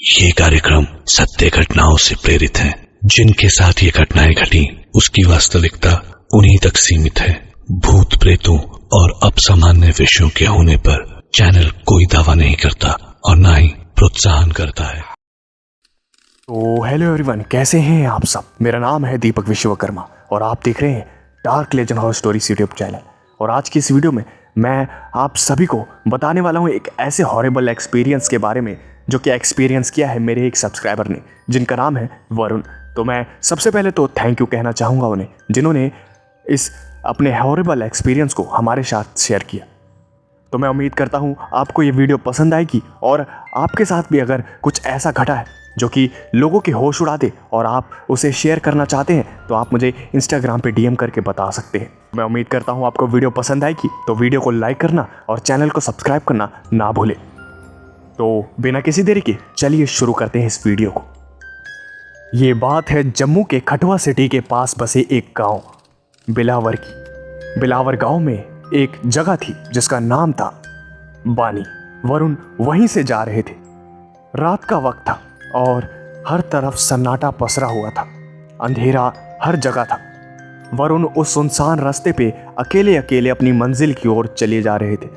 ये कार्यक्रम सत्य घटनाओं से प्रेरित है। जिनके साथ ये घटनाएं घटी उसकी वास्तविकता उन्हीं तक सीमित है। भूत प्रेतों और असामान्य विषयों के होने पर चैनल कोई दावा नहीं करता और ना ही प्रोत्साहन करता है। तो हेलो एवरीवन, कैसे हैं आप सब। मेरा नाम है दीपक विश्वकर्मा और आप देख रहे हैं dark legend horror stories YouTube channel. और आज की इस वीडियो में मैं आप सभी को बताने वाला हूं एक ऐसे हॉरिबल एक्सपीरियंस के बारे में जो कि एक्सपीरियंस किया है मेरे एक सब्सक्राइबर ने, जिनका नाम है वरुण। तो मैं सबसे पहले तो थैंक यू कहना चाहूँगा उन्हें, जिन्होंने इस अपने हॉरिबल एक्सपीरियंस को हमारे साथ शेयर किया। तो मैं उम्मीद करता हूँ आपको ये वीडियो पसंद आएगी और आपके साथ भी अगर कुछ ऐसा घटा है जो कि लोगों के होश उड़ा दे और आप उसे शेयर करना चाहते हैं तो आप मुझे इंस्टाग्राम पे डीएम करके बता सकते हैं। मैं उम्मीद करता हूँ आपको वीडियो पसंद आएगी, तो वीडियो को लाइक करना और चैनल को सब्सक्राइब करना ना भूलें। तो बिना किसी देरी के चलिए शुरू करते हैं इस वीडियो को। ये बात है जम्मू के खटवा सिटी के पास बसे एक गांव बिलावर की। बिलावर गांव में एक जगह थी जिसका नाम था बानी। वरुण वहीं से जा रहे थे। रात का वक्त था और हर तरफ सन्नाटा पसरा हुआ था। अंधेरा हर जगह था। वरुण उस सुनसान रास्ते पे अकेले अकेले अपनी मंजिल की ओर चले जा रहे थे।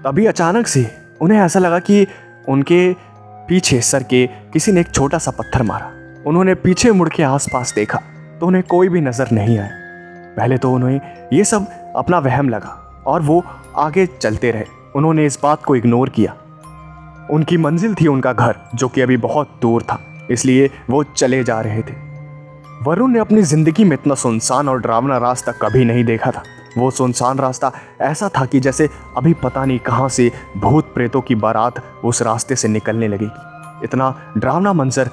तभी अचानक से उन्हें ऐसा लगा कि उनके पीछे सर के किसी ने एक छोटा सा पत्थर मारा। उन्होंने पीछे मुड़ के आसपास देखा तो उन्हें कोई भी नजर नहीं आया। पहले तो उन्हें ये सब अपना वहम लगा और वो आगे चलते रहे। उन्होंने इस बात को इग्नोर किया। उनकी मंजिल थी उनका घर, जो कि अभी बहुत दूर था, इसलिए वो चले जा रहे थे। वरुण ने अपनी जिंदगी में इतना सुनसान और डरावना रास्ता कभी नहीं देखा था। वो सुनसान रास्ता ऐसा था कि जैसे अभी पता नहीं कहां से भूत प्रेतों की बारात उस रास्ते से निकलने लगेगी। इतना डरावना मंजर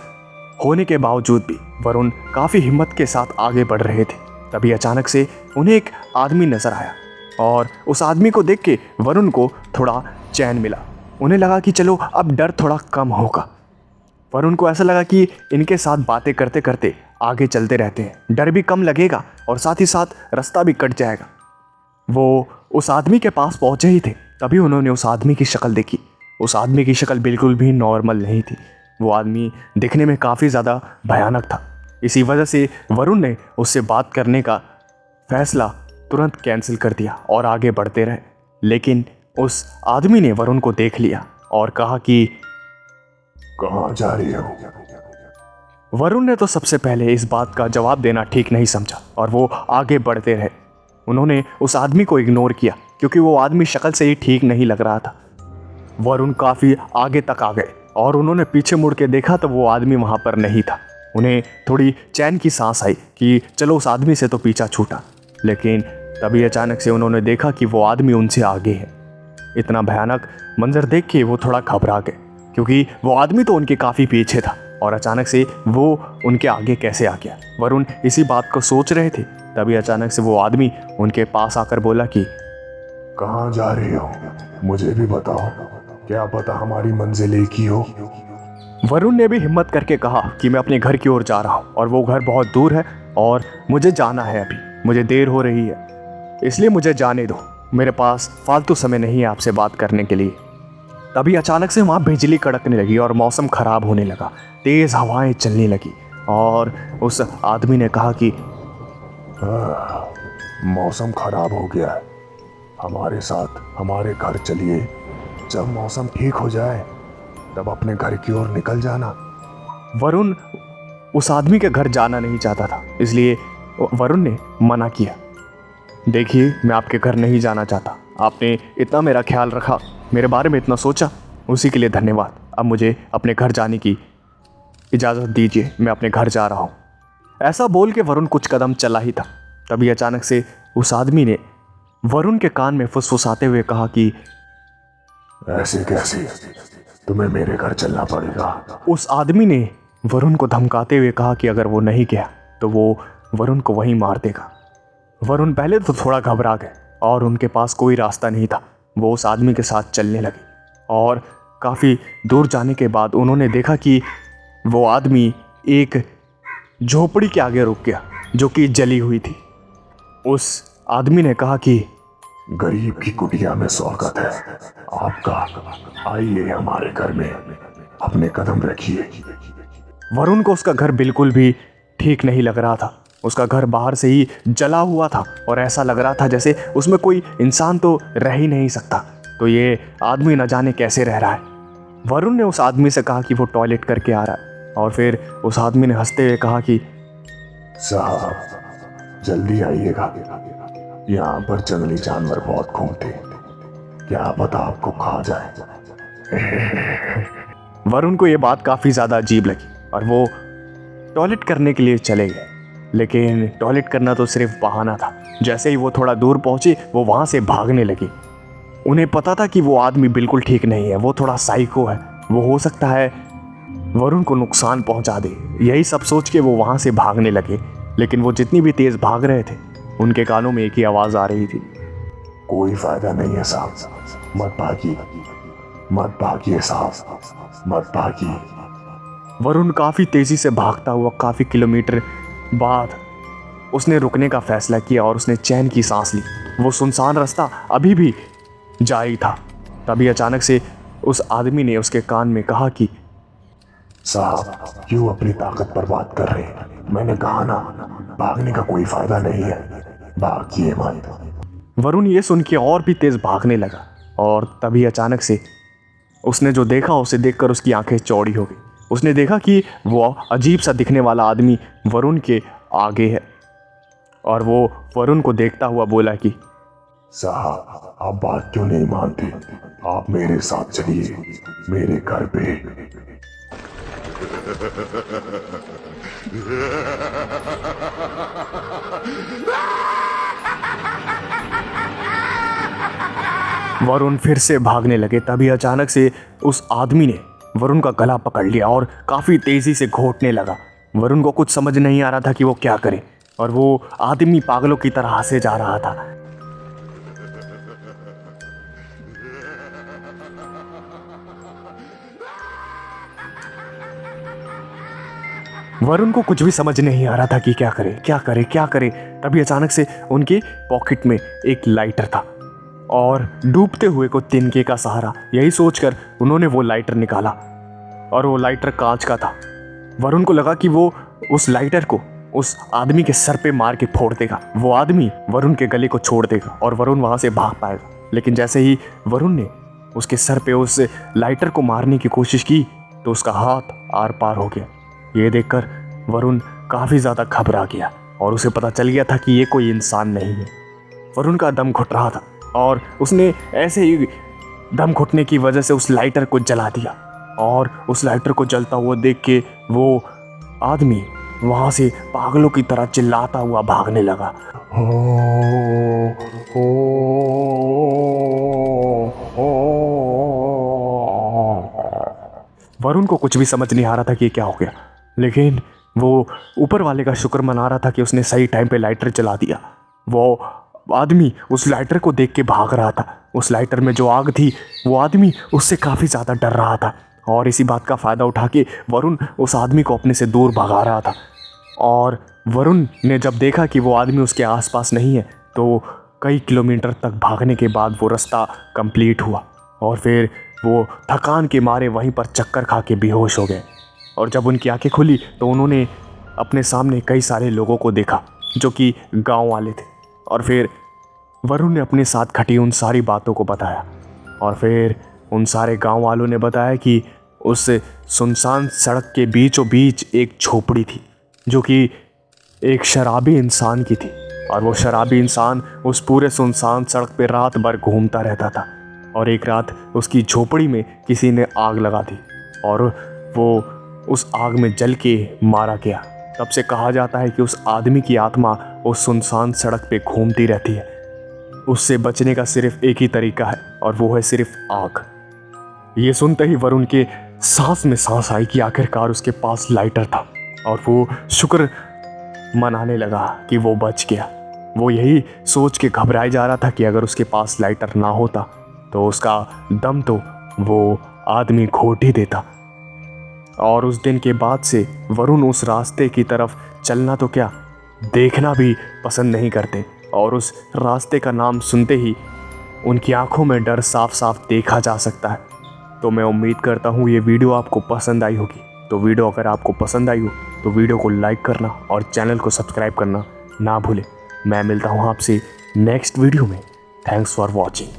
होने के बावजूद भी वरुण काफी हिम्मत के साथ आगे बढ़ रहे थे। तभी अचानक से उन्हें एक आदमी नजर आया और उस आदमी को देख के वरुण को थोड़ा चैन मिला। उन्हें लगा कि चलो अब डर थोड़ा कम होगा। वरुण को ऐसा लगा कि इनके साथ बातें करते करते आगे चलते रहते हैं, डर भी कम लगेगा और साथ ही साथ रास्ता भी कट जाएगा। वो उस आदमी के पास पहुंचे ही थे, तभी उन्होंने उस आदमी की शक्ल देखी। उस आदमी की शक्ल बिल्कुल भी नॉर्मल नहीं थी। वो आदमी दिखने में काफ़ी ज़्यादा भयानक था। इसी वजह से वरुण ने उससे बात करने का फैसला तुरंत कैंसिल कर दिया और आगे बढ़ते रहे। लेकिन उस आदमी ने वरुण को देख लिया और कहा कि कहाँ जा रही हो? वरुण ने तो सबसे पहले इस बात का जवाब देना ठीक नहीं समझा और वो आगे बढ़ते रहे। उन्होंने उस आदमी को इग्नोर किया क्योंकि वो आदमी शक्ल से ही ठीक नहीं लग रहा था। वरुण काफ़ी आगे तक आ गए और उन्होंने पीछे मुड़ के देखा तो वो आदमी वहाँ पर नहीं था। उन्हें थोड़ी चैन की सांस आई कि चलो उस आदमी से तो पीछा छूटा। लेकिन तभी अचानक से उन्होंने देखा कि वो आदमी उनसे आगे है। इतना भयानक मंजर देख के वो थोड़ा घबरा गए क्योंकि वो आदमी तो उनके काफ़ी पीछे था और अचानक से वो उनके आगे कैसे आ गया। वरुण इसी बात को सोच रहे थे, तभी अचानक से वो आदमी उनके पास आकर बोला कि कहाँ जा रही हो? मुझे भी बताओ, क्या पता हमारी मंजिल एक ही हो। वरुण ने भी हिम्मत करके कहा कि मैं अपने घर की ओर जा रहा हूँ और वो घर बहुत दूर है और मुझे जाना है, अभी मुझे देर हो रही है, इसलिए मुझे जाने दो। मेरे पास फालतू समय नहीं है आपसे बात करने के लिए। तभी अचानक से वहाँ बिजली कड़कने लगी और मौसम खराब होने लगा। तेज़ हवाएं चलने लगी और उस आदमी ने कहा कि मौसम खराब हो गया है, हमारे साथ हमारे घर चलिए। जब मौसम ठीक हो जाए तब अपने घर की ओर निकल जाना। वरुण उस आदमी के घर जाना नहीं चाहता था, इसलिए वरुण ने मना किया। देखिए, मैं आपके घर नहीं जाना चाहता। आपने इतना मेरा ख्याल रखा, मेरे बारे में इतना सोचा, उसी के लिए धन्यवाद। अब मुझे अपने घर जाने की इजाज़त दीजिए, मैं अपने घर जा रहा हूँ। ऐसा बोल के वरुण कुछ कदम चला ही था, तभी अचानक से उस आदमी ने वरुण के कान में फुसफुसाते हुए कहा कि ऐसे कैसे, तुम्हें मेरे घर चलना पड़ेगा। उस आदमी ने वरुण को धमकाते हुए कहा कि अगर वो नहीं गया तो वो वरुण को वहीं मार देगा। वरुण पहले तो थोड़ा घबरा गए और उनके पास कोई रास्ता नहीं था। वो उस आदमी के साथ चलने लगे और काफ़ी दूर जाने के बाद उन्होंने देखा कि वो आदमी एक झोपड़ी के आगे रुक गया जो कि जली हुई थी। उस आदमी ने कहा कि गरीब की कुटिया में स्वागत है आपका, आइए हमारे घर में। अपने कदम रखिए। वरुण को उसका घर बिल्कुल भी ठीक नहीं लग रहा था। उसका घर बाहर से ही जला हुआ था और ऐसा लग रहा था जैसे उसमें कोई इंसान तो रह ही नहीं सकता। तो ये आदमी न जाने कैसे रह रहा है। वरुण ने उस आदमी से कहा कि वो टॉयलेट करके आ रहा है और फिर उस आदमी ने हंसते हुए कहा कि साहब जल्दी आइएगा, यहाँ पर जंगली जानवर बहुत घूमते हैं, क्या पता आपको खा जाए। वरुण को ये बात काफ़ी ज़्यादा अजीब लगी और वो टॉयलेट करने के लिए चले गए। लेकिन टॉयलेट करना तो सिर्फ बहाना था। जैसे ही वो थोड़ा दूर पहुंचे वो वहाँ से भागने लगे। उन्हें पता था कि वो आदमी बिल्कुल ठीक नहीं है, वो थोड़ा साइको है, वो हो सकता है वरुण को नुकसान पहुंचा दे। यही सब सोच के वो वहाँ से भागने लगे। लेकिन वो जितनी भी तेज़ भाग रहे थे उनके कानों में एक ही आवाज़ आ रही थी, कोई फायदा नहीं है साहब, मत भागिए, मत भागिए साहब, मत भागिए। वरुण काफ़ी तेज़ी से भागता हुआ काफ़ी किलोमीटर बाद उसने रुकने का फैसला किया और उसने चैन की सांस ली। वो सुनसान रास्ता अभी भी जारी था। तभी अचानक से उस आदमी ने उसके कान में कहा कि साहब क्यों अपनी ताकत बर्बाद कर रहे हैं? मैंने कहा ना, भागने का कोई फायदा नहीं है, भागिए मत। वरुण ये सुन के और भी तेज भागने लगा और तभी अचानक से उसने जो देखा उसे देखकर उसकी आंखें चौड़ी हो गई। उसने देखा कि वो अजीब सा दिखने वाला आदमी वरुण के आगे है और वो वरुण को देखता हुआ बोला कि साहब आप बात क्यों नहीं मानते? आप मेरे साथ चलिए मेरे घर पे। वरुण फिर से भागने लगे। तभी अचानक से उस आदमी ने वरुण का गला पकड़ लिया और काफ़ी तेज़ी से घोंटने लगा। वरुण को कुछ समझ नहीं आ रहा था कि वो क्या करे और वो आदमी पागलों की तरह हंसे जा रहा था। वरुण को कुछ भी समझ नहीं आ रहा था कि क्या करे क्या करे क्या करे। तभी अचानक से उनके पॉकेट में एक लाइटर था और डूबते हुए को तिनके का सहारा, यही सोचकर उन्होंने वो लाइटर निकाला और वो लाइटर कांच का था। वरुण को लगा कि वो उस लाइटर को उस आदमी के सर पे मार के फोड़ देगा। वो आदमी वरुण के गले को छोड़ देगा और वरुण वहां से भाग पाएगा। लेकिन जैसे ही वरुण ने उसके सर पे उस लाइटर को मारने की कोशिश की तो उसका हाथ आर पार हो गया। ये देखकर वरुण काफ़ी ज़्यादा घबरा गया और उसे पता चल गया था कि ये कोई इंसान नहीं है। वरुण का दम घुट रहा था और उसने ऐसे ही दम घुटने की वजह से उस लाइटर को जला दिया और उस लाइटर को जलता हुआ देख के वो आदमी वहाँ से पागलों की तरह चिल्लाता हुआ भागने लगा। वरुण को कुछ भी समझ नहीं आ रहा था कि क्या हो गया, लेकिन वो ऊपर वाले का शुक्र मना रहा था कि उसने सही टाइम पे लाइटर जला दिया। वो आदमी उस लाइटर को देख के भाग रहा था। उस लाइटर में जो आग थी वो आदमी उससे काफ़ी ज़्यादा डर रहा था और इसी बात का फ़ायदा उठा के वरुण उस आदमी को अपने से दूर भगा रहा था। और वरुण ने जब देखा कि वो आदमी उसके आसपास नहीं है तो कई किलोमीटर तक भागने के बाद वो रास्ता कंप्लीट हुआ और फिर वो थकान के मारे वहीं पर चक्कर खा के बेहोश हो गए। और जब उनकी आंखें खुली तो उन्होंने अपने सामने कई सारे लोगों को देखा जो कि गांव वाले थे। और फिर वरुण ने अपने साथ खटी उन सारी बातों को बताया और फिर उन सारे गांव वालों ने बताया कि उस सुनसान सड़क के बीचों बीच एक झोपड़ी थी जो कि एक शराबी इंसान की थी। और वो शराबी इंसान उस पूरे सुनसान सड़क पे रात भर घूमता रहता था और एक रात उसकी झोपड़ी में किसी ने आग लगा दी और वो उस आग में जल के मारा गया। तब से कहा जाता है कि उस आदमी की आत्मा उस सुनसान सड़क पे घूमती रहती है। उससे बचने का सिर्फ एक ही तरीका है और वो है सिर्फ आग। ये सुनते ही वरुण के सांस में सांस आई कि आखिरकार उसके पास लाइटर था और वो शुक्र मनाने लगा कि वो बच गया। वो यही सोच के घबराया जा रहा था कि अगर उसके पास लाइटर ना होता तो उसका दम तो वो आदमी घोट ही देता। और उस दिन के बाद से वरुण उस रास्ते की तरफ चलना तो क्या देखना भी पसंद नहीं करते और उस रास्ते का नाम सुनते ही उनकी आंखों में डर साफ साफ देखा जा सकता है। तो मैं उम्मीद करता हूँ ये वीडियो आपको पसंद आई होगी। तो वीडियो अगर आपको पसंद आई हो तो वीडियो को लाइक करना और चैनल को सब्सक्राइब करना ना भूलें। मैं मिलता हूँ आपसे नेक्स्ट वीडियो में। Thanks for watching.